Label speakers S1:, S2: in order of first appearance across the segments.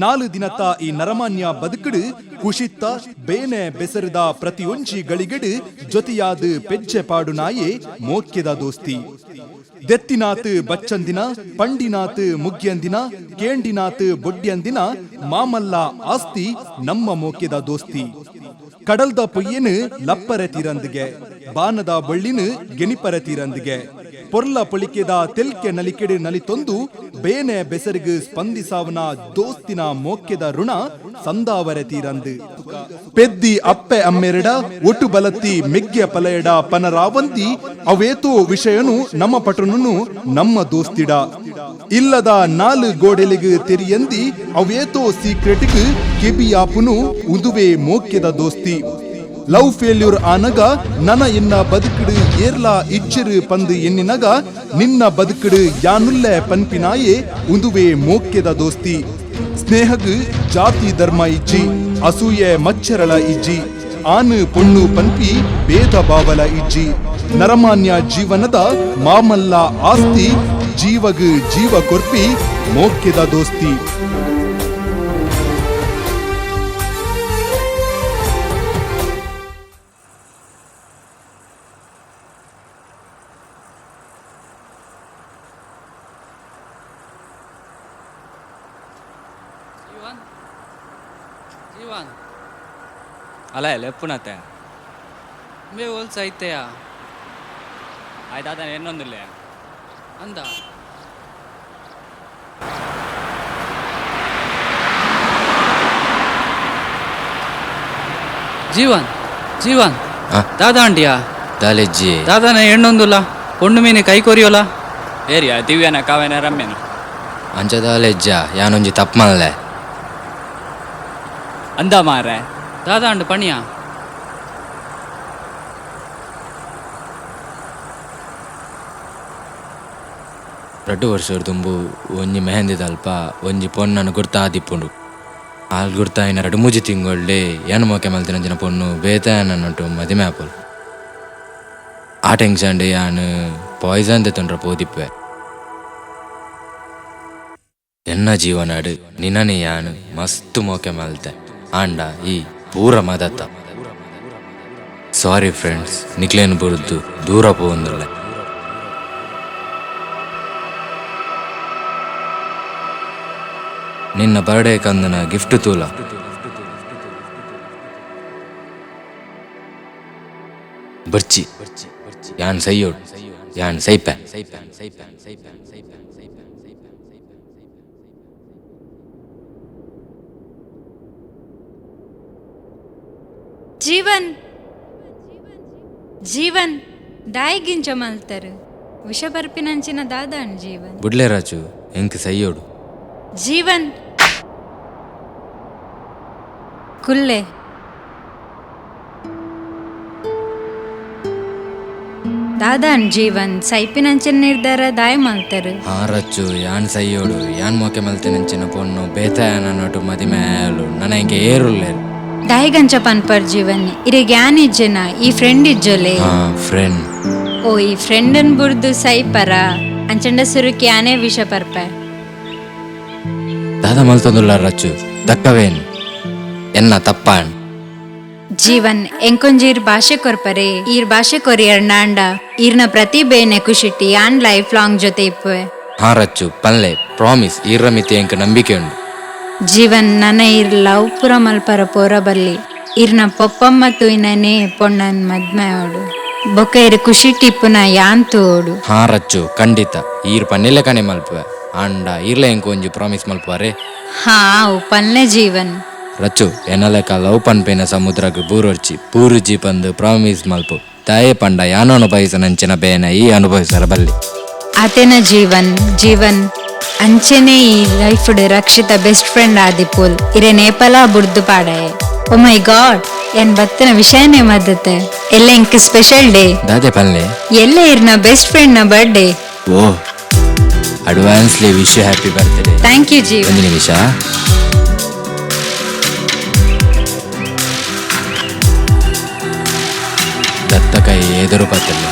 S1: 4 ದಿನತ್ತ ಈ ನರಮಾನ್ಯ ಬದುಕಡು ಕುಶಿತ್ತ ಬೇನೆ ಬೆಸರಿದ ಪ್ರತಿಯೊಂಚಿ ಗಳಿಗಡು ಜೊತೆಯಾದ ಪೆಜ್ಜೆ ಪಾಡು ನಾಯೇ ಮೋಕ್ಯದ ದೋಸ್ತಿ. ದೆತ್ತಿನಾತ್ ಬಚ್ಚಂದಿನ, ಪಂಡಿನಾತ್ ಮುಗ್ಯಂದಿನ, ಕೇಂಡಿನಾತ್ ಬೊಡ್ಯಂದಿನ ಮಾಮಲ್ಲ ಆಸ್ತಿ ನಮ್ಮ ಮೋಕ್ಯದ ದೋಸ್ತಿ. ಕಡಲ್ದ ಪೊಯ್ಯನು ಲಪ್ಪರೆ ತೀರಂದಿಗೆ, ಬಾನದ ಬಳ್ಳಿನು ಗೆನಿಪರೆ ತೀರಂದಿಗೆ, ಪೊರ್ಲ ಪೊಳಿಕೆದ ತೆಲ್ಕೆ ನಲಿಕೆಡು ನಲಿತೊಂದು ಬೇನೆ ಬೆಸರಿಗು ಸ್ಪಂದಿಸಾವನ ದೋಸ್ತಿನ ಮೋಕ್ಯದ ಋಣ ಸಂದಾವರೆ ತೀರಂದು. ಪೆದ್ದಿ ಅಪ್ಪೆ ಅಮ್ಮೆರಡ ಒಟ್ಟು ಬಲತ್ತಿ ಮೆಗ್ಗ್ಯ ಪಲಯಡ ಪನರಾವಂತಿ ಅವೇತೋ ವಿಷಯನು ನಮ್ಮ ಪಟನು ನಮ್ಮ ದೋಸ್ತಿಡ. ಇಲ್ಲದ 4 ಗೋಡೆಲಿಗು ತೆರಿಯಂದಿ ಅವೇತೋ ಸೀಕ್ರೆಟ್ಗು ಕೆಬಿಯಾಪುನು ಉದುವೆ ಮೋಕ್ಯದ ದೋಸ್ತಿ. ಲವ್ ಫೇಲ್ಯೂರ್ ಆನಗ ನನ ಎನ್ನ ಬದುಕಡು ಏರ್ಲಾ ಇಚ್ಚಿರು ಪಂದು ಎನ್ನಿನಗ ನಿನ್ನ ಬದುಕಡು ಯಾನುಲ್ಲೆ ಪನ್ಪಿನಾಯೇ ಉದುವೆ ಮೋಕ್ಯದ ದೋಸ್ತಿ. ಸ್ನೇಹಗು ಜಾತಿ ಧರ್ಮ ಇಜ್ಜಿ, ಅಸೂಯೆ ಮಚ್ಚರಳ ಇಜ್ಜಿ, ಆನು ಪೊಣ್ಣು ಪನ್ಪಿ ಭೇದ ಭಾವಲ ಇಜ್ಜಿ. ನರಮಾನ್ಯ ಜೀವನದ ಮಾಮಲ್ಲ ಆಸ್ತಿ, ಜೀವಗು ಜೀವ ಕೊರ್ಪಿ ಮೋಕ್ಯದ ದೋಸ್ತಿ.
S2: జీవన్ అలా ఎప్పునತ್ತೆ ಮೇ ಹೋಲ್ಸ ಐತೆಯ
S3: ಆಯ್ತಾದ ಇನ್ನೊಂದಿಲ್ಲ
S2: ಅಂದ జీవన్ జీవన్ దాదా అంటియా
S4: దాలెజ్జి
S2: దాదానే ಹೆಣ್ಣೊಂದುಲ್ಲ ಪೊಣ್ಣು ಮೀನಿ ಕೈ ಕೊರಿಯೋಲ
S3: ಏರಿಯಾ ದಿವ್ಯನ ಕಾವೇನ ರಮ್ಯನ
S4: ಅಂಚದಾಲೆಜ್ಜ ಯಾನೊಂಜಿ ತಪ್ಪು ಮಲ್ಲೆ
S3: ಅಂದ ಮಾರೆ
S2: దాదా అండు పనియా
S4: 2 ವರ್ಷದ ದುಂಬು ಒಂಜಿ ಮೆಹಂದಿ ತಲ್ಪ ಒಂಜಿ ಪೊಣ್ಣನ್ನು ಗುರ್ತಾದಿಪ್ಪುಂಡು. ಆಲ್ ಗುರ್ತಾಯಿನ 2-3 ತಿಂಗೊಳ್ಳಿ ಏನು ಮೋಕೆ ಮಲ್ತಿನಂಚಿನ ಪೊಣ್ಣು ಬೇತಾಯನನ್ನಟ್ಟು ಮದಿಮೆ ಆಪುಲ್. ಆ ಟೆನ್ಷನ್ ಯಾನು ಪಾಯ್ಸನ್ ತೆತ್ತೊಂಡ್ರ ಪೋದಿಪ್ಪೆ. ಎನ್ನ ಜೀವನಾಡು ನಿನ್ನನೆ ಯಾನು ಮಸ್ತು ಮೋಕೆ ಮಲ್ತೆ ಆಂಡ ಈ ಪೂರ ಮದತ್ತ. ಸಾರಿ ಫ್ರೆಂಡ್ಸ್, ನಿಕ್ಲೇನು ಬುರ್ದು ದೂರ ಪೋಂದುಳ್ಳೆ. ನಿನ್ನ ಬರ್ಡೇ ಕಂದನ ಗಿಫ್ಟ್ ತೂಲ ಬರ್ಚಿ ಯಾನ್ ಸೈಯೋಡ್ ಯಾನ್ ಸೈಪೆ.
S5: జీవన్ జీవన్ దాయిగించ మల్తరు విష ಬರ್ಪಿನಂಚಿನ ದಾದಾನ್ జీవನ್
S4: ಬುಡ್ಲೆ ರಾಜು ಎಂಕ್ ಸೈಯೋಡು
S5: జీవన్ ಕುಲ್ಲೆ ದಾದಾನ್ జీవನ್ ಸೈಪಿನಂಚಿನ ನಿರ್ಧಾರ ದಾಯ ಮಲ್ತರು.
S4: ಹಾ ರಚ್ಚು ಯಾನ್ ಸೈಯೋಡು ಯಾನ್ ಮೋಕೆ ಮಲ್ತಿನಂಚಿನ ಪೊಣ್ಣು ಬೇತಾಯನನ್ನೋಟು ಮದಿಮೇಲು ನನಗೆ ಏರುಲ್ಲೇರು
S5: దాయిగంచ పన్పర్ జీవన్ ఇరే గ్యాన్ ఇజ్జన ఈ ఫ్రెండ్ ఇజ్జోలే.
S4: ಫ್ರೆಂಡ್
S5: ಓ ಈ ಫ್ರೆಂಡನ್ ಬುರ್ದು ಸೈಪರ ಅಂಚಂಡ ಸುರುಕಿ ಆನೆ ವಿಷ ಪರ್ಪೆ
S4: ದಾದ ಮಲ್ತೊಂದುಲ್ಲ ರಚ್ಚು ದಕ್ಕವೇನು ಎನ್ನ ತಪ್ಪಾಣ್.
S5: జీవన్ ఎంకొంజీర్ భాషೆ ಕೊರ್ಪರೆ ಈರ್ ಭಾಷೆ ಕೊರಿಯರ್ ನಾಂಡ ಈರ್ನ ಪ್ರತಿಭೆನೆ ಖುಷಿಟಿ ಆನ್ ಲೈಫ್ ಲಾಂಗ್ ಜೊತೆ ಇಪ್ಪುವೆ.
S4: ಹಾ ರಚ್ಚು ಪನ್ಲೆ ಪ್ರಾಮಿಸ್ ಈರ್ರ ಮಿತಿ ಎಂಕ್ ನಂಬಿಕೆ ಉಂಡು.
S5: జీవన్ ನನ್ನ ಈರ್ ಲವ್ ಪುರ ಮಲ್ಪರ ಪೋರ ಬಲ್ಲಿ ಈರ್ನ ಪೊಪ್ಪಮ್ಮ ತುಯ್ನನೇ ಪೊಣ್ಣನ್ ಮದ್ಮೆ ಓಡು ಬೊಕ್ಕ ಇರು ಖುಷಿ ಟಿಪ್ಪುನ ಯಾಂತು ಓಡು.
S4: ಹಾ ರಚ್ಚು ಖಂಡಿತ ಈರ್ ಪನ್ನೆಲೆ ಕಣೆ ಮಲ್ಪುವೆ ಆಂಡ ಈರ್ಲ ಎಂಕ್ ಒಂಜಿ ಪ್ರಾಮಿಸ್ ಮಲ್ಪುವರೆ.
S5: ಹಾ ಪನ್ಲೆ జీవನ್
S4: ರಚ್ಚು ಎನ್ನಲೆಕ ಲವ್ ಪನ್ಪೇನ ಸಮುದ್ರಗ್ ಬೂರೊರ್ಚಿ ಪೂರುಜಿ ಪಂದು ಪ್ರಾಮಿಸ್ ಮಲ್ಪು ತಾಯೇ ಪಂಡ ಯಾನೋ ಅನುಭವಿಸನಂಚಿನ ಬೇನ ಈ ಅನುಭವಿಸರ ಬಲ್ಲಿ
S5: ಆತೇನ జీవన్ ಅಂಚೆನೆ ಈ ಲೈಫ್ ರಕ್ಷಿತ ಬೆಸ್ಟ್ ಫ್ರೆಂಡ್ ಆದಿಪುಲ್ ಇರೆ ನೇಪಾಲ ಬುರ್ದು ಪಾಡಾಯೆ. ಓ ಮೈ ಗಾಡ್ ಎನ್ ಬತ್ತನ ವಿಷಯನೇ ಮದ್ದತೆ ಎಲ್ಲ ಇಂಕ್ ಸ್ಪೆಷಲ್ ಡೇ
S4: ದಾದೆ ಪನ್ಲೆ
S5: ಎಲ್ಲ ಇರ್ನ ಬೆಸ್ಟ್ ಫ್ರೆಂಡ್ ನ ಬರ್ಡೇ.
S4: ಓ advancely wish you happy birthday.
S5: Thank you Jeevan.
S4: ಒಂದು ನಿಮಿಷ ದತ್ತ ಕೈ ಎದುರು ಪತ್ತಲ್ಲ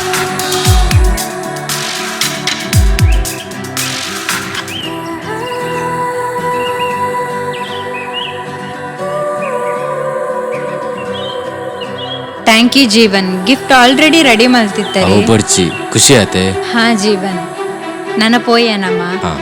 S5: thank you Jeevan, gift already ready ಮಾಡ್ತಿದ್ದಾರೆ.
S4: ಅವು ಬರ್ಚಿ ಖುಷಿ ಆತೆ.
S5: ಹಾ ಜೀವನ್, ನನ್ನ ಪೋಯನಮ್ಮ.
S4: ಹಾ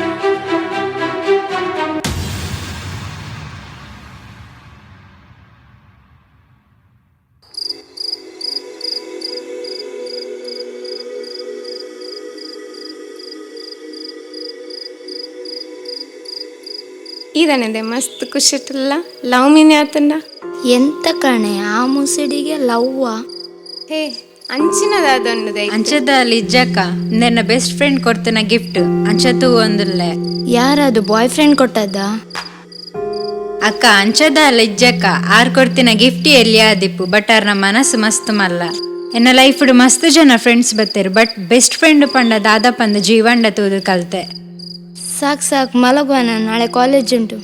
S6: ಇದನ್ನದೆ ಮಸ್ತ್ ಖುಷಿಟ್ಟಿಲ್ಲ ಲವ್ ಮೀನಿ ಆತಂಡ
S7: ಎಂತ ಕಣೆ ಆ ಮುಸಿಡಿಗೆ ಲವ್ವ
S6: ಹೇ ಅಂಚಿನದಾದೊಂದು
S5: ಅಂಚದ ಲಿಜ್ಜಕ್ಕ ನನ್ನ ಬೆಸ್ಟ್ ಫ್ರೆಂಡ್ ಕೊಡ್ತನ ಗಿಫ್ಟ್ ಅಂಚತ್ತು ಒಂದುಲ್ಲೆ.
S7: ಯಾರದು ಬಾಯ್ ಫ್ರೆಂಡ್ ಕೊಟ್ಟದ್ದ?
S5: ಅಕ್ಕ ಅಂಚದ ಲಿಜ್ಜಕ್ಕ ಆರ್ ಕೊಡ್ತಿನ ಗಿಫ್ಟ್ ಎಲ್ಲಿ ಆದಿಪ್ಪು, ಬಟ್ ಆರ್ನ ಮನಸ್ಸು ಮಸ್ತ್ ಮಲ್ಲ. ಎನ್ನ ಲೈಫ್ ಮಸ್ತ್ ಜನ ಫ್ರೆಂಡ್ಸ್ ಬತ್ತೇರು, ಬಟ್ ಬೆಸ್ಟ್ ಫ್ರೆಂಡ್ ಪಂಡ ದಾದ ಪಂದ ಜೀವಂಡ ತೂದು ಕಲ್ತೆ.
S7: ಸಾಕು ಸಾಕು ಮಲಗುವನ, ನಾಳೆ ಕಾಲೇಜ್ ಉಂಟು.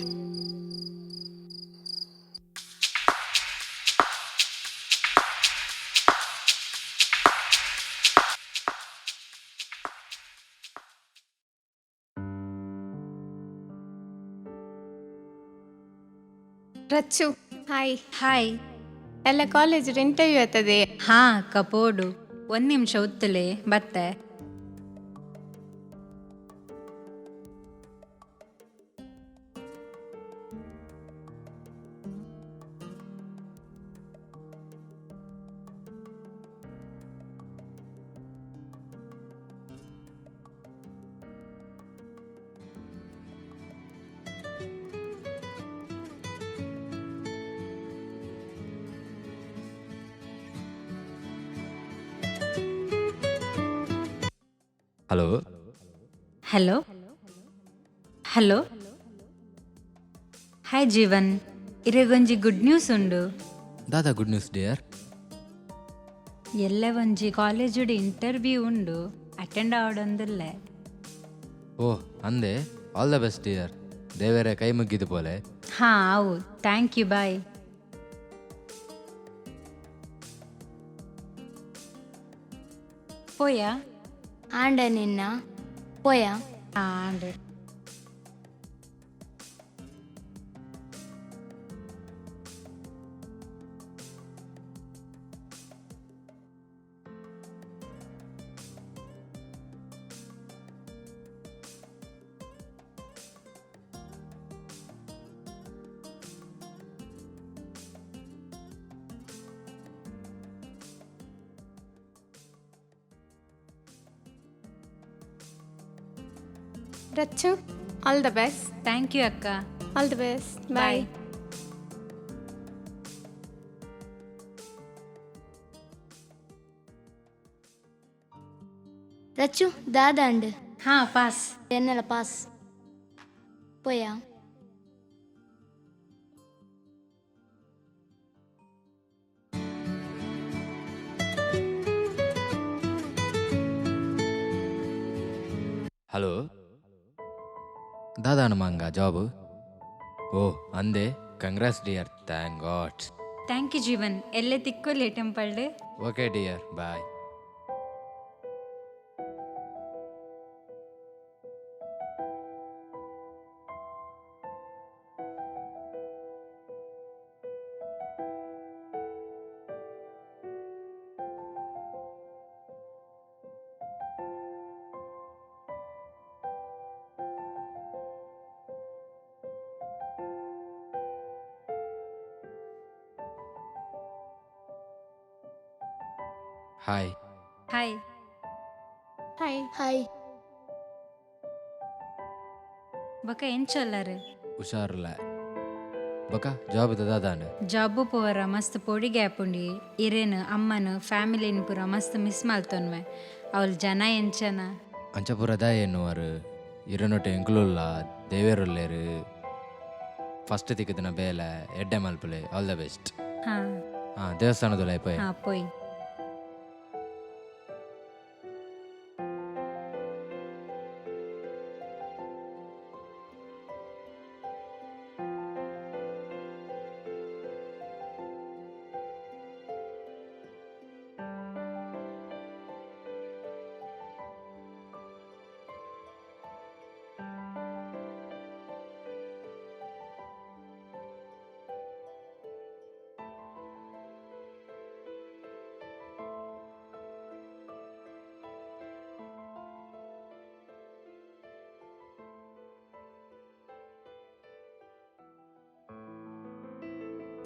S6: ರಚ್ಚು ಹಾಯ್.
S5: ಹಾಯ್.
S6: ಎಲ್ಲ ಕಾಲೇಜ್ ಇಂಟರ್ವ್ಯೂ ಆಗ್ತದೆ.
S5: ಹಾ ಕಪೋಡು, ಒಂದ್ ನಿಮಿಷ ಉತ್ತಲೆ ಬತ್ತೆ.
S4: Hello
S5: hello hello hi Jeevan, ಇರೆಗೊಂಜಿ ಗುಡ್ ನ್ಯೂಸ್ ಉಂಡು.
S4: ದಾದಾ ಗುಡ್ ನ್ಯೂಸ್ ಡಿಯರ್.
S5: ಎಲ್ಲ ಒಂಜಿ ಕಾಲೇಜುಡು ಇಂಟರ್ವ್ಯೂ ಉಂಡು, ಅಟೆಂಡ್ ಆವಡೊಂದುಲ್ಲೆ.
S4: ಓ ಅಂದೆ, ಆಲ್ ದ ಬೆಸ್ಟ್ ಡಿಯರ್. ದೇವರೇ ಕೈ ಮುಗಿದು ಪೋಲೆ.
S5: ಹಾ ಅವು, ಥ್ಯಾಂಕ್ ಯು, ಬಾಯ್. ಪೋಯಾ
S7: ಆಂಡ ನಿನ್ನ ಪೋಯ.
S5: ಆಂಡೆ
S6: Rachchu all the best.
S5: Thank you ಅಕ್ಕ.
S6: All the best, bye.
S7: Rachchu ದಾದ ಅಂಡ್
S5: ಹಾ ಪಾಸ್.
S7: ಎನ್ನೆಲ್ಲ ಪಾಸ್ ಪೋಯ.
S4: ಹಲೋ ದಾದಾ ನಮ್ಮಂಗ ಜಾಬ್. ಓ ಅಂದೆ, congrats dear, thank God.
S5: Thank you Jeevan, ಎಲ್ಲೇ ತಿಕ್ಕೊಲ್ಲಿ ಟೆಂಪಲ್ಡ್.
S4: Okay dear, bye. Hi.
S5: Hi.
S6: Hi.
S7: Hi.
S5: ಬೊಕ ಎಂಚಲ್ಲರು
S4: ಹುಷಾರಿಲ್ಲ ಬೊಕ ಜಾಬ್ ದಾದಾನ
S5: ಜಾಬು ಪೋವರ ಮಸ್ತ್ ಪೊಡಿ ಗ್ಯಾಪ್ ಉಂಡಿ. ಇರೇನು ಅಮ್ಮನು ಫ್ಯಾಮಿಲಿನ ಪೂರ ಮಸ್ತ್ ಮಿಸ್ ಮಾಡ್ತೊನ್ವೆ. ಅವಳು ಜನ ಎಂಚನ
S4: ಅಂಚಪುರದ ಏನು ಅವರು ಇರನೊಟ್ಟು ಎಂಕ್ಲುಲ್ಲ ದೇವೇರುಲ್ಲೇರು ಫಸ್ಟ್ ತಿಕ್ಕದಿನ ಬೇಲೆ ಎಡ್ಡೆ ಮಲ್ಪಲೆ. All the best.
S5: ಹಾ
S4: ಹಾಂ ದೇವಸ್ಥಾನದ ಲೈಪೋಯ್.
S5: ಹಾ ಪೋಯ್.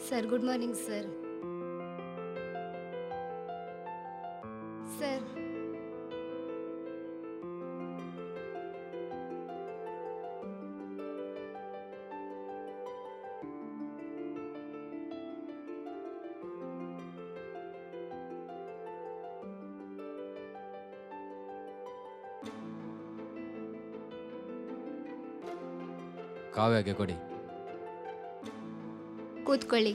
S7: Sir good morning sir. Sir
S4: ಕಾವ್ಯಗೆ ಕೊಡಿ.
S7: ಕೂತ್ಕೊಳ್ಳಿ.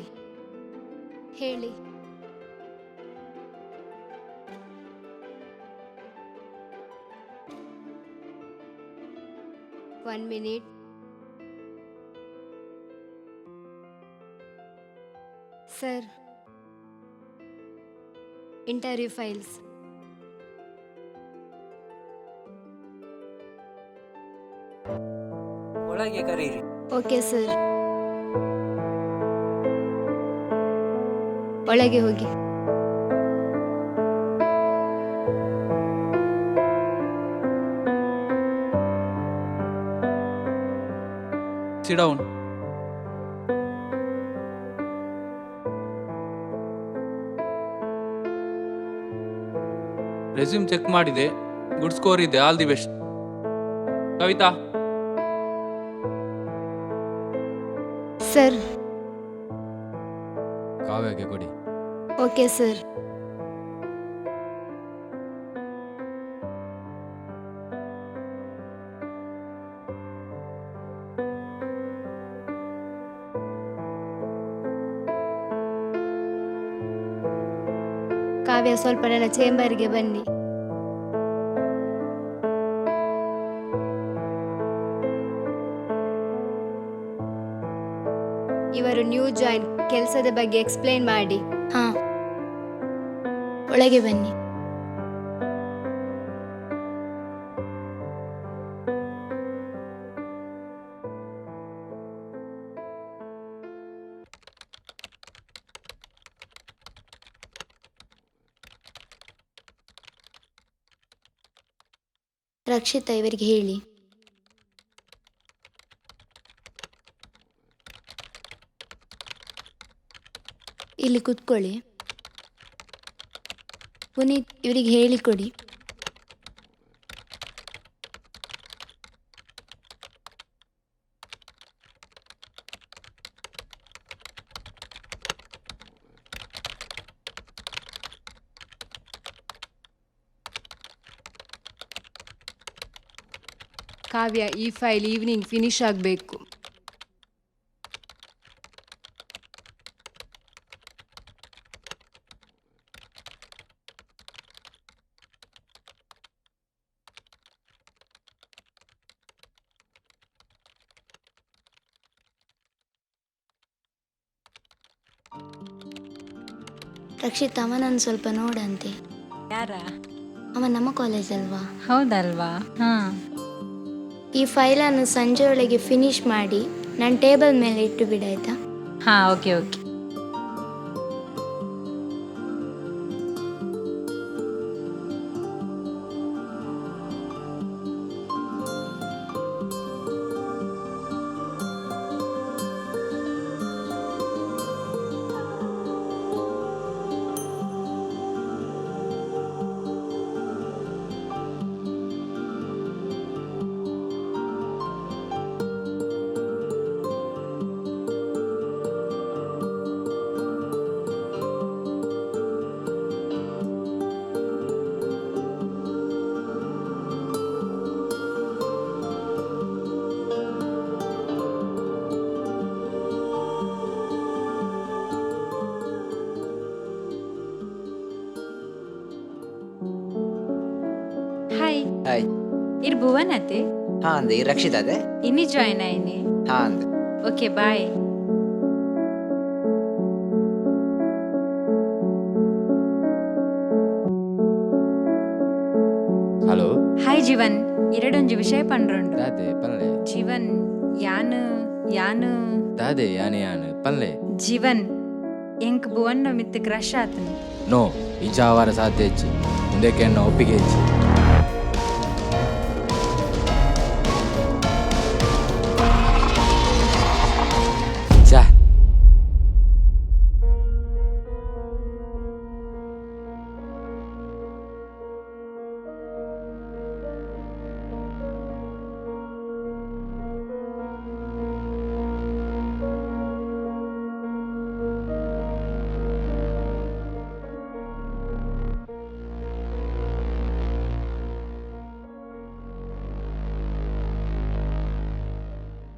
S7: ಹೇಳಿ. One minute. Sir, interview files.
S8: ಒಳಗೆ ಕರೀರಿ.
S7: Okay sir. ಒಳಗೆ ಹೋಗಿ.
S2: Sit down. ರೆಸ್ಯೂಮ್ ಚೆಕ್ ಮಾಡಿದೆ, ಗುಡ್ ಸ್ಕೋರ್ ಇದೆ, all the best. Kavitha.
S7: Sir.
S4: ಕಾವ್ಯಗೆ ಕೊಡಿ.
S7: Okay sir. ಕಾವ್ಯ, ಸ್ವಲ್ಪ ನನ್ನ ಚೇಂಬರ್ಗೆ ಬನ್ನಿ. ಇವರು ನ್ಯೂ ಜಾಯಿನ್, ಕೆಲಸದ ಬಗ್ಗೆ ಎಕ್ಸ್ಪ್ಲೈನ್ ಮಾಡಿ. ಹಾ, ಒಳಗೆ ಬನ್ನಿ. ರಕ್ಷಿತಾ, ಇವರಿಗೆ ಹೇಳಿ. ಇಲ್ಲಿ ಕೂತ್ಕೊಳ್ಳಿ. ಪುನೀತ್, ಇವರಿಗೆ ಹೇಳಿಕೊಡಿ.
S9: ಕಾವ್ಯ, ಈ ಫೈಲ್ ಈವ್ನಿಂಗ್ ಫಿನಿಶ್ ಆಗಬೇಕು.
S7: ರಕ್ಷಿತ್, ಅವನನ್ನು ಸ್ವಲ್ಪ ನೋಡಂತೆ.
S5: ಯಾರ?
S7: ಅವ ನಮ್ಮ ಕಾಲೇಜ್ ಅಲ್ವಾ?
S5: ಹೌದಲ್ವಾ? ಹಾ.
S7: ಈ ಫೈಲನ್ನು ಸಂಜೆಯೊಳಗೆ ಫಿನಿಶ್ ಮಾಡಿ ನನ್ನ ಟೇಬಲ್ ಮೇಲೆ ಇಟ್ಟು ಬಿಡಾಯ್ತಾ?
S5: ಹಾ, ಓಕೆ ಓಕೆ. ಹಾಯ್.
S8: ಹಾಯ್.
S5: ಇರ್ ಭುವನ್ ಅತೆ?
S8: ಹಾ ಅಂದೆ. ಈ ರಕ್ಷಿತ್ ಅದೇ?
S5: ಇನ್ನಿ ಜಾಯ್ನ್ ಆಯ್ನಿ.
S8: ಹಾ ಅಂದೆ.
S5: ಓಕೆ, ಬಾಯ್.
S4: ಹಲೋ.
S5: ಹಾಯ್ ಜೀವನ್, ಎರಡೊಂಜಿ ವಿಷಯ ಪಂಡ್ರುಂಡು.
S4: ದಾದೆ ಪಲ್ಲೆ.
S5: ಜೀವನ್, ಯಾನು
S4: ದಾದೆ ಯಾನೆ ಪಲ್ಲೆ.
S5: ಜೀವನ್, ಎಂಕ್ ಭುವನ್ ಮಿತ್ ಕ್ರಶ್ ಆತನು.
S4: ನೋ, ಇಜಾವಾರ ಸಾಧ್ಯ ಹೆಚ್ಚಿ ಮುಂದಕ್ಕೆ ಒಪ್ಪಿಗೆ ಹೆಚ್ಚಿ.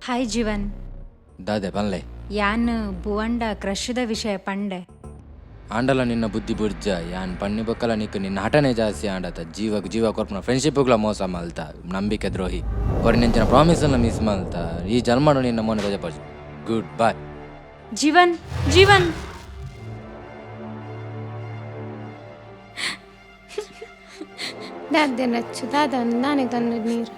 S5: ಹಾಯ್ ಜೀವನ್.
S4: ದಾದೆ ಪನ್ಲೆ
S5: ಯಾನ್ ಬುವಂಡ ಕ್ರಶದ ವಿಷಯ ಪಂಡೆ.
S4: ಆಂಡಲ ನಿನ್ನ ಬುದ್ಧಿ ಬುರ್ಜ ಯಾನ್ ಪಣ್ಣಿ ಬೊಕ್ಕಲ ನಿಕ್ಕು ನಿನ್ನ ಹಠನೆ ಜಾಸ್ತಿ ಆಂಡತ ಜೀವ ಕೊರ್ಪುನ ಫ್ರೆಂಡ್ಶಿಪ್ಗಳ ಮೋಸ ಮಲ್ತ ನಂಬಿಕೆ ದ್ರೋಹಿ ಅವ್ರು ನಿಂಚಿನ ಪ್ರಾಮಿಸನ್ನ ಮಿಸ್ ಮಲ್ತ ಈ ಜನ್ಮನು ನಿನ್ನ ಮೋನ ರಜಪಡಿಸಿ. ಗುಡ್ ಬಾಯ್
S5: ಜೀವನ್. ಜೀವನ್
S6: ದಾದ ರಚ್ಚು ದಾದ ನಾನೇ ತಂದು ನೀರು.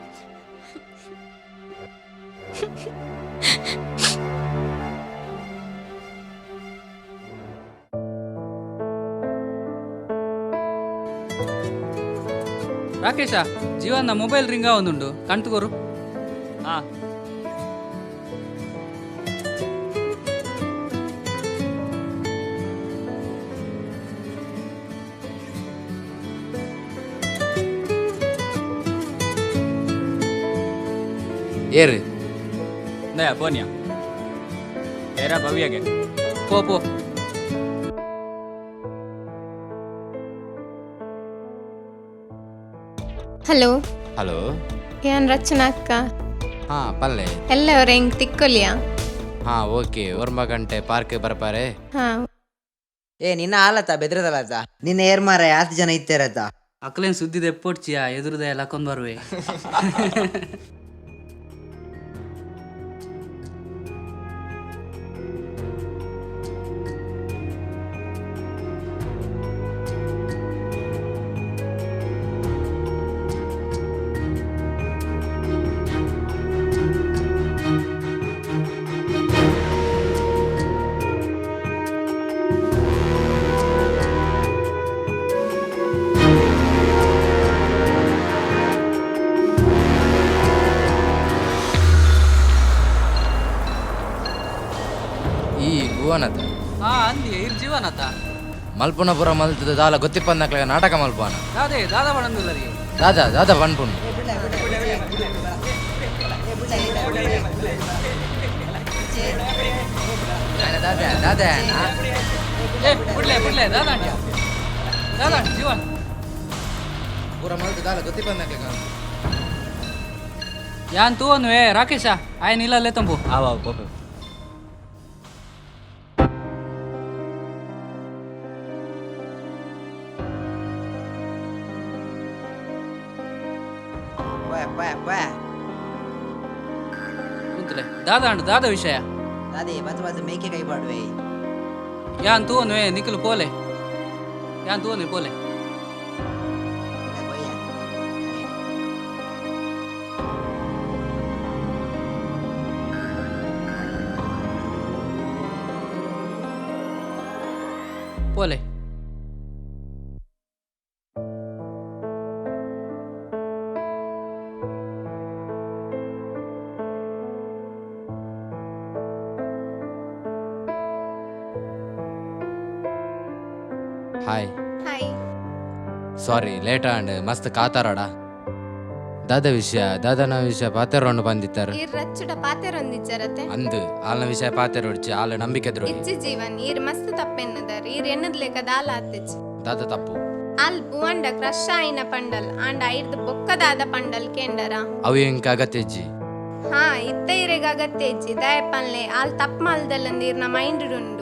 S2: ರಾಕೇಶ, ಜೀವನ ಮೊಬೈಲ್ ರಿಂಗ ಒಂದುಂಡು ಕಂಟುಕೋರು.
S3: ಹಾ
S4: ಏರಿ
S3: ದಯ ಪೋನಿಯಾ ಏರ ಭವ್ಯಗೆ
S2: ಪೋ.
S6: ಹಲೋ,
S4: ಹಲೋ
S6: ಏನ್ ರಚನಾ ಅಕ್ಕ?
S4: ಹಾ ಪಲ್ಲೆ
S6: ಎಲ್ಲವ್ರ ಹೆಂಗ್ ತಿಕ್ಕೊಲಿಯಾ?
S4: ಹಾ ಓಕೆ ಓರ್ಮ ಗಂಟೆ ಪಾರ್ಕ್ ಬರ್ಪಾರೆ.
S6: ಹಾ
S8: ಏ ನಿನ್ನ ಆಲತ್ತ ಬೆದ್ರದಲ್ಲತ್ತ ನಿನ್ನ ಏರ್ ಮಾರ 10 ಜನ ಇತ್ತೇರತ್ತ.
S2: ಅಕ್ಲೇನ್ ಸುದ್ದಿದೆ ಎಪ್ಪೊಡ್ಚಿಯಾ ಎದುರುದ ಲಕ್ಕೊಂಡ್ ಬರುವೆ.
S4: ಈ ಭುವನದ
S2: ಹಾ ಅಂದಿ ಇರ್ ಜೀವನತ
S4: ಮಲ್ಪುನಪುರ ಮಲ್ತದ ದಾಲ ಗೊತ್ತಿಪ್ಪಂದಕ್ಲಾಗ ನಾಟಕ ಮಲ್ಪನ
S2: ದಾದೆ ದಾದ ಬಣಂದಿಲ್ಲ ರೀ.
S4: ದಾದ ಪನ್ಪುನ್
S2: ಏ ಬಿಡ್ಲೆ ದಾದ ಜೀವನ್
S4: ಪೂರ ಮಲ್ತ ದಾಲ ಗೊತ್ತಿಪ್ಪಂದಕ್ಲಾಗ
S2: ಯಾನ್ ತೂ ಅನ್ವೇ ರಾಕೇಶ ಆಯ್ನ ಇಲ್ಲಲ್ಲೇ ತಂಬು.
S3: ಆವಾ ಪೋಪೆ
S2: ಕುಂತ್ಲೆ ದಾದ ವಿಷಯ
S8: ಅದೇ ಬಸ್ ಮೇಕೆ ಕೈ ಪಾಡುವೆ.
S2: ಯಾನ್ ತೂ ಅನ್ವೇ ನಿಖಿಲ್ ಪೋಲೆ ಯಾನ್ ತೂ ಅನ್ವೇ ಪೋಲೆ. ಪೋಲೆ
S4: ಹಾಯ್
S6: ಹಾಯ್.
S4: ಸಾರಿ ಲೇಟ್ ಅಂಡ್ ಮಸ್ತ್ ಕಾತಾರಾಡ ದಾದನ ವಿಷಯ ಪಾತೆರೊಂಡು ಬಂದಿತ್ತಾರೆ
S6: ಇರ್ ರಚ್ಚುಡ ಪಾತೆರೊಂದಿಜ್ಜರತೆ
S4: ಅಂದು ಆಲ್ನ ವಿಷಯ ಪಾತೆರೊಡ್ಚಿ ಆಲ ನಂಬಿಕೆ ದ್ರೋಹಿ
S6: ಇಜ್ಜಿ ಜೀವನ್ ಈರ್ ಮಸ್ತ್ ತಪ್ಪೆನ್ನದರ್ ಈರ್ ಎನ್ನದ್ ಲೆಕ್ಕ ದಾಲ ಆತಿಜ್
S4: ದಾದ ತಪ್ಪು
S6: ಅಲ್ ಬುವಂಡ ಕ್ರಶ್ ಆಯ್ನ ಪಂಡಲ್ ಆಂಡ ಐರ್ದ ಬೊಕ್ಕದಾದ ಪಂಡಲ್ ಕೇಂಡರ
S4: ಅವು ಎಂಕ ಅಗತ್ಯಜ್ಜಿ.
S6: ಹಾ ಇತ್ತ ಇರೆಗ ಅಗತ್ಯ ಇಜ್ಜಿ ದಯಪನ್ಲೆ ಆಲ್ ತಪ್ಪ ಮಲ್ದಲ್ಲಂದೀರ್ನ ಮೈಂಡ್ ಉಂಡು.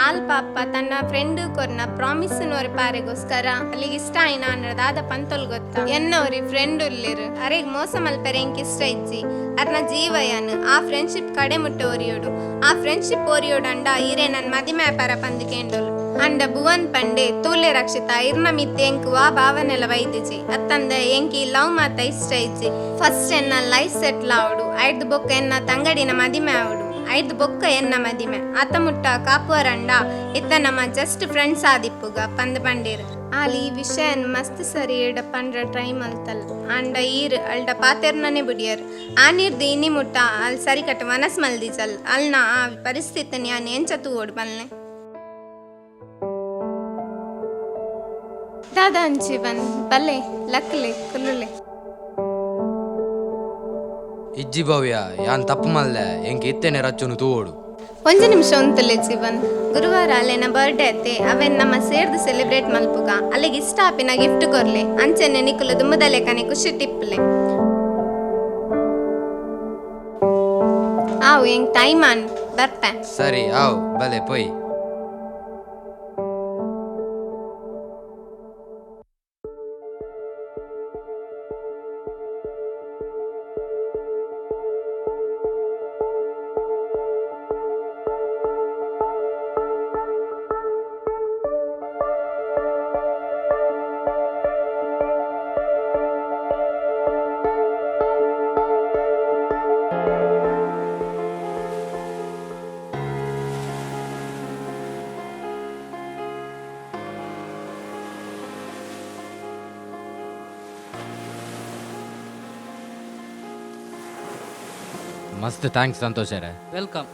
S6: ಆಲ್ ಪಾಪ ತನ್ನ ಫ್ರೆಂಡ್ ಕೊರ್ನ ಪ್ರಾಮಿಸ್ ನೋರಿ ಪಾರೆಗೋಸ್ಕರ ಅಲ್ಲಿಗೆ ಇಷ್ಟ ಆಯ್ನ ಅನ್ನದಾದ ಪಂತೊಲ್ ಗೊತ್ತ ಎನ್ನೋರಿ ಫ್ರೆಂಡ್ ಉಲ್ಲಿರ್ ಅರೆಗ್ ಮೋಸ ಮಲ್ಪೆರೆ ಎಂಕ್ ಇಷ್ಟ ಇಜ್ಜಿ ಅರ್ನ ಜೀವಯನ್ ಆ ಫ್ರೆಂಡ್ಶಿಪ್ ಕಡೆ ಮುಟ್ಟ ಓರಿಯೋಡು ಆ ಫ್ರೆಂಡ್ಶಿಪ್ ಓರಿಯೋಡು ಅಂಡ ಈರೆ ನನ್ ಮದಿಮೆ ಪರ ಪಂದಿಕೆಂಡೋಲು ಅಂಡ ಭುವನ್ ಪಂಡೆ ತೂಲೆ ರಕ್ಷಿತ ಇರ್ನ ಮಿತ್ತೆ ಎಂಕ್ ವಾ ಭಾವನೆಲ ವೈದಿಜಿ ಅತ್ತಂದ ಎಂಕಿ ಲವ್ ಮಾತ ಇಷ್ಟ ಇಜ್ಜಿ ಫಸ್ಟ್ ಎನ್ನ ಲೈಫ್ ಸೆಟ್ಲ್ ಆವಡು ಐದ್ ಬೊಕ್ಕ ಎನ್ನ ತಂಗಡಿನ ಮದಿಮೆ ಆವಡು ಐದು ಬೊಕ್ಕ ಎನ್ನ ಮದಿಮೆ ಅತ್ತ ಮುಟ್ಟ ಕಾಪುವರಂಡ ಇತ್ತ ನಮ್ಮ ಜಸ್ಟ್ ಫ್ರೆಂಡ್ಸ್ ಆದಿಪ್ಪುಗ ಪಂದ್ ಪಂಡೀರ್ ಆಲ್ ಈ ವಿಷಯ ಮಸ್ತ್ ಸರಿ ಇಡ ಪಂಡ್ರ ಟ್ರೈ ಮಲ್ತಲ್ ಅಂಡ ಈರ್ ಅಲ್ಡ ಪಾತೆರ್ನೇ ಬಿಡಿಯರ್ ಆ ನೀರ್ದು ಇನಿ ಮುಟ್ಟ ಅಲ್ಲಿ ಸರಿ ಕಟ್ಟ ಮನಸ್ ಮಲ್ದಿಜಲ್ ಅಲ್ನ ಆ ಪರಿಸ್ಥಿತಿ ನಾನು ಎಂಚತು ಓಡ್ ಬಲ್ನೆ ದಾದಾ ಅಂಚಿವನ್ ಬಲ್ಲೆ ಲಕ್ಲೆ ಕುಲ್ಲುಲೆ
S4: ಇಜ್ಜಿ ಭವ್ಯ ಯಾನ್ ತಪ್ಪು ಮಲ್ದೆ ಎಂಕ್ ಇತ್ತೇನೆ ರಚ್ಚುನು ತೂವೋಡು.
S6: ಒಂದು ನಿಮಿಷ ಉಂತಲೆ ಜೀವನ್ ಗುರುವಾರ ಅಲ್ಲೆನ ಬರ್ಡೇ ಅತ್ತೆ ಅವೆನ್ ನಮ್ಮ ಸೇರ್ದು ಸೆಲೆಬ್ರೇಟ್ ಮಲ್ಪುಗ ಅಲ್ಲಿಗೆ ಇಷ್ಟ ಆಪಿನ ಗಿಫ್ಟ್ ಕೊರ್ಲೆ ಅಂಚೆನೆ ನಿಕುಲು ದುಮ್ಮದಲೆ ಕನೆ ಖುಷಿ ಟಿಪ್ಪಲೆ ಹೆಂಗ್ ಟೈಮ್ ಅನ್ ಬರ್ಪೆ.
S4: ಸರಿ ಆವ್ ಬಲೆ ಪೊಯ್. ಮಸ್ತ್ ಥ್ಯಾಂಕ್ಸ್ ಸಂತೋಷರೇ.
S3: ವೆಲ್ಕಮ್.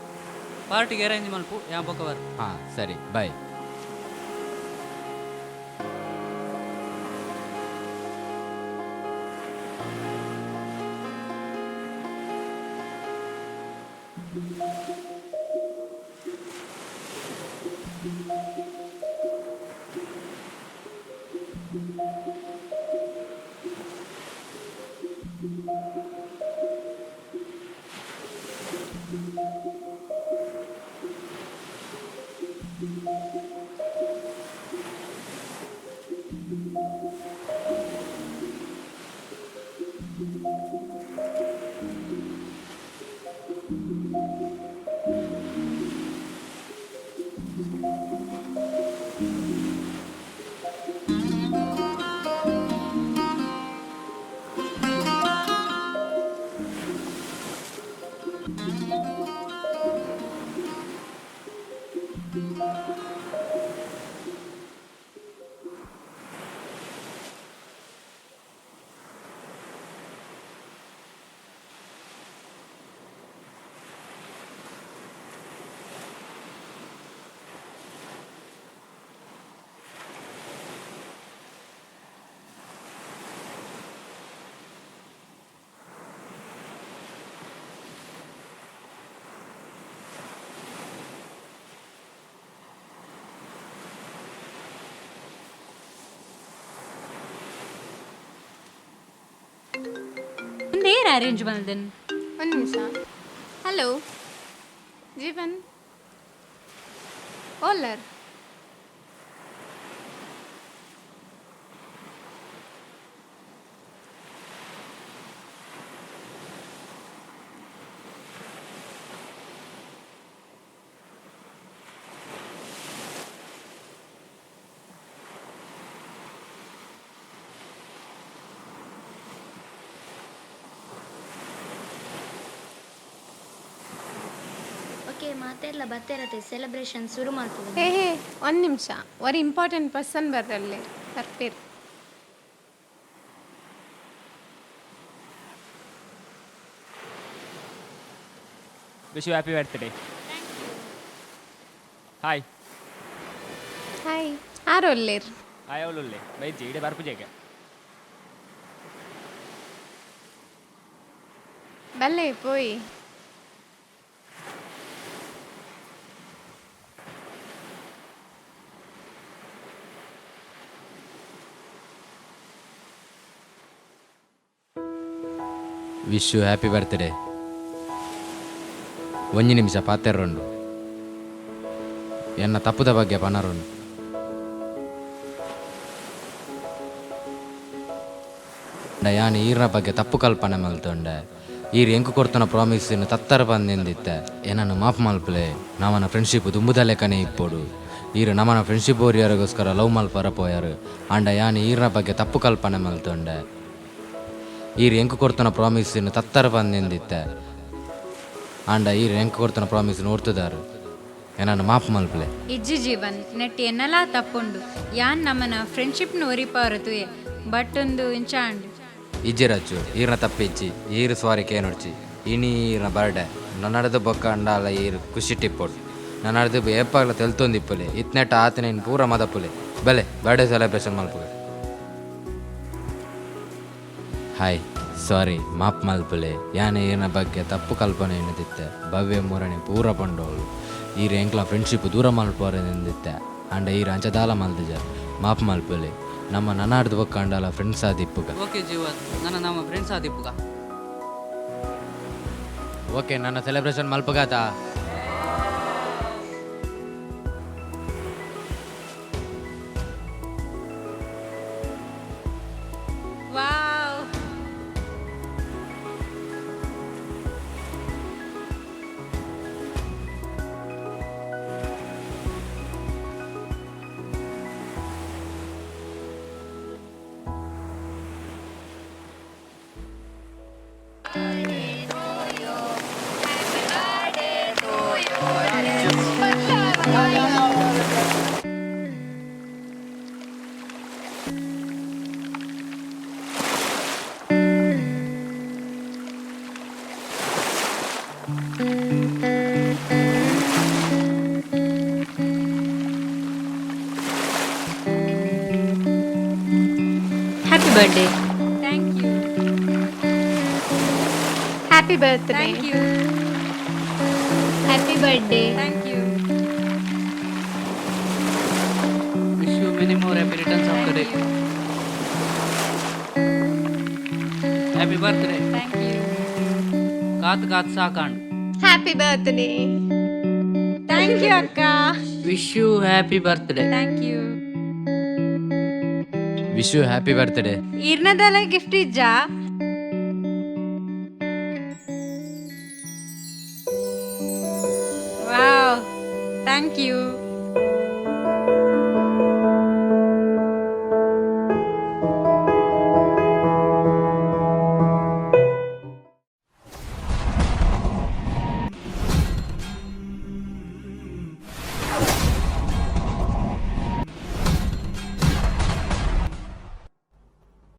S3: ಪಾರ್ಟಿಗೆ ಅರೇಂಜ್ ಮಲ್ಪು ಯಾ ಬೊಕವರ್.
S4: ಹಾಂ ಸರಿ ಬಾಯ್.
S5: ನೇರ ಅರೇಂಜ್ ಮಾಡ್ದೇನ್.
S6: ಒಂದು ನಿಮಿಷ. ಹಲೋ ಜೀವನ್ ಓಲರ್.
S7: ಓಕೆ ಮಾತೆಲ್ಲ ಬರ್ತಿರತ್ತೆ, ಸೆಲೆಬ್ರೇಷನ್ ಶುರು ಮಾಡ್ತೀವಿ.
S6: ಹೇ ಒಂದು ನಿಮಿಷ. ಒಂದು ಇಂಪಾರ್ಟೆಂಟ್ ಪರ್ಸನ್ ಬರಲ್ಲೇ ಬರ್ತೀರಿ.
S3: Wish you happy birthday. Hi
S6: hi ಆರು ಒಲ್ಲೇರು.
S3: ಹಾಯ್ ಅವಳುಲ್ಲೆ ಬೈಜಿ ಇಡೀ ಬರ್ಪುಜೆಗೆ
S6: ಬಲ್ಲೆ ಪೋಯ್.
S4: Wish you happy birthday. ಒಂಜಿ ನಿಮಿಷ ಪಾತೆರ್ರಂಡು ಎನ್ನ ತಪ್ಪುದ ಬಗ್ಗೆ ಪನರುಂಡು. ಯಾನ್ ಈರ್ನ ಬಗ್ಗೆ ತಪ್ಪು ಕಲ್ಪನೆ ಮಲ್ತೊಂಡೆ. ಈರ್ ಎಂಕು ಕೊಡ್ತನ ಪ್ರಾಮಿಸ್ಸಿನ ತತ್ತರ ಬಂದಿಂದಿತ್ತೆ. ಏನನ್ನು ಮಾಫ್ ಮಲ್ಪಲೆ. ನಮ್ಮನ ಫ್ರೆಂಡ್ಶಿಪ್ ದುಂಬುದಲ್ಲೇ ಕನೆ ಇಪ್ಪೋಡು. ಈರು ನಮ್ಮನ ಫ್ರೆಂಡ್ಶಿಪ್ ಓರಿಯರಿಗೋಸ್ಕರ ಲವ್ ಮಲ್ಪರ ಪೋಯರು. ಅಂಡ ಯಾನ್ ಈರ್ನ ಬಗ್ಗೆ ತಪ್ಪು ಕಲ್ಪನೆ ಮಲ್ತೊಂಡೆ. ಈರು ಎಂಕು ಕೊಡ್ತನ ಪ್ರಾಮಿಸ್ಸಿನ ತತ್ತರ ಬಂದಿಂದಿತ್ತೆ. ಅಂಡ ಈರು ಎಂಕು ಕೊಡ್ತನ ಪ್ರಾಮಿಸ್ಸಿನ ಓಡ್ತದಾರು. ಏನನ್ನು ಮಾಫ್ ಮಲ್ಪಲೆ.
S5: ಇಜ್ಜಿ ಜೀವನ್ ನೆಟ್ಟಿ ಎನ್ನಲಾ ತಪ್ಪುಂಡು. ಯಾನ್ ನಮ್ಮನ ಫ್ರೆಂಡ್ಶಿಪ್ನ ಒರಿಪಾರತುಯೆ ಬಟ್ ಒಂದು ಇಂಚಾಂಡ್
S4: ಇಜ್ಜಿ ರಚ್ಚು ಈರ್ನ ತಪ್ಪಿಜ್ಜಿ ಈರು ಸಾರಿ ಕೇನೊಡ್ಚಿ ಇನಿ ಈರ್ನ ಬರ್ಡೆ ನನ್ನಡದು ಬೊಕ್ಕ ಅಂಡಾಲ ಈರು ಖುಷಿ ಟಿಪ್ಪೊಡು. ನನ್ನಡದು ಏಪಾಗ್ಲ ತೆಲ್ತೊಂದಿಪ್ಪಲೆ ಇತ್ನೆಟ್ಟ ಆತನ ಇನ್ನು ಪೂರ ಮದಪ್ಪುಲೆ ಬಲೆ ಬರ್ಡೇ ಸೆಲೆಬ್ರೇಷನ್ ಮಲ್ಪುಲೆ. ಹಾಯ್ ಸಾರಿ ಮಾಪ್ ಮಲ್ಪುಲೆ. ಯಾನೆ ಈರ್ನ ಬಗ್ಗೆ ತಪ್ಪು ಕಲ್ಪನೆ ಎನ್ನುತ್ತಿತ್ತೆ. ಭವ್ಯ ಮೂರನೇ ಪೂರ ಪಂಡೋಳು ಈರು ಎಂಕ್ಲ ಫ್ರೆಂಡ್ಶಿಪ್ ದೂರ ಮಲ್ಪೋರೆ ನಿಂದಿತ್ತೆ. ಅಂಡ ಈರು ಅಂಚದಾಲ ಮಲ್ದಿಜ ಮಾಪ್ ಮಲ್ಪುಲೆ. ನಮ್ಮ ನನ್ನಾಡ್ದು ಬೊಕ್ಕ ಅಂಡಾಲ ಫ್ರೆಂಡ್ಸ್ ಆದಿಪ್ಪುಗ.
S3: ಓಕೆ ಜೀವನ್ ನನ್ನ ನಮ್ಮ ಫ್ರೆಂಡ್ಸ್ ಆದಿಪ್ಪುಗ.
S4: ಓಕೆ ನನ್ನ ಸೆಲೆಬ್ರೇಷನ್ ಮಲ್ಪಗಾತ
S5: happy birthday.
S6: Happy birthday.
S5: Happy birthday.
S3: Wish you many more happy returns of the day. Happy birthday. ಕಾತ್ ಸಾಕಾಂಡ್.
S6: Happy birthday.
S5: ಥ್ಯಾಂಕ್ ಯು ಅಕ್ಕ.
S3: Wish you happy birthday.
S4: Wish you happy birthday.
S5: ಇರ್ನದಲ್ಲ gift ಇಜ್ಜಾ? Wow, thank you.